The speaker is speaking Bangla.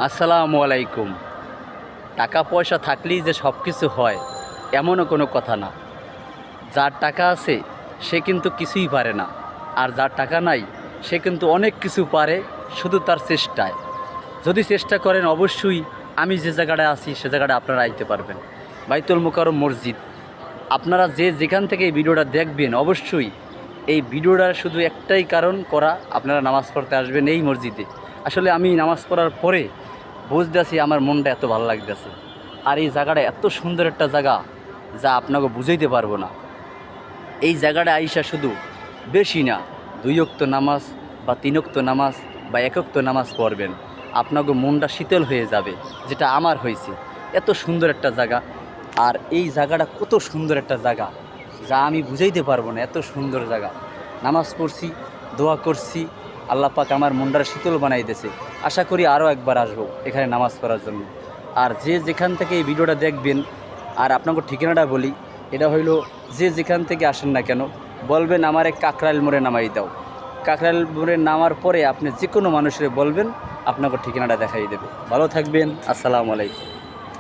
আসসালামু আলাইকুম। টাকা পয়সা থাকলেই যে সব কিছু হয় এমনও কোনো কথা না। যার টাকা আছে সে কিন্তু কিছুই পারে না, আর যার টাকা নাই সে কিন্তু অনেক কিছু পারে, শুধু তার চেষ্টায়। যদি চেষ্টা করেন অবশ্যই আমি যে জায়গাটায় আছি সে জায়গাটায় আপনারা আইতে পারবেন। বাইতুল মোকাররম মসজিদ। আপনারা যে যেখান থেকে এই ভিডিওটা দেখবেন অবশ্যই এই ভিডিওটার শুধু একটাই কারণ করা, আপনারা নামাজ পড়তে আসবেন এই মসজিদে। আসলে আমি নামাজ পড়ার পরে বুঝতেছি আমার মনটা এত ভালো লাগতেছে। আর এই জায়গাটা এত সুন্দর একটা জায়গা যা আপনাকে বুঝাইতে পারবো না। এই জায়গাটা আইসা শুধু বেশি না 2 ওয়াক্ত নামাজ বা 3 ওয়াক্ত নামাজ বা 1 ওয়াক্ত নামাজ পড়বেন, আপনাকে মনটা শীতল হয়ে যাবে, যেটা আমার হয়েছে। এত সুন্দর একটা জায়গা, আর এই জায়গাটা কত সুন্দর একটা জায়গা যা আমি বুঝাইতে পারবো না। এত সুন্দর জায়গা, নামাজ পড়ছি, দোয়া করছি, আল্লাহ পাক আমার মনটা শীতল বানাই দিয়েছে। আশা করি আরও একবার আসবো এখানে নামাজ পড়ার জন্য। আর যে যেখান থেকে এই ভিডিওটা দেখবেন, আর আপনাকে ঠিকানাটা বলি, এটা হইল যে যেখান থেকে আসেন না কেন বলবেন আমারে কাকরাইল মোড়ে নামাই দাও। কাকরাইল মোড়ে নামার পরে আপনি যে কোনো মানুষের বলবেন, আপনাকে ঠিকানাটা দেখাই দেবে। ভালো থাকবেন। আসসালামু আলাইকুম।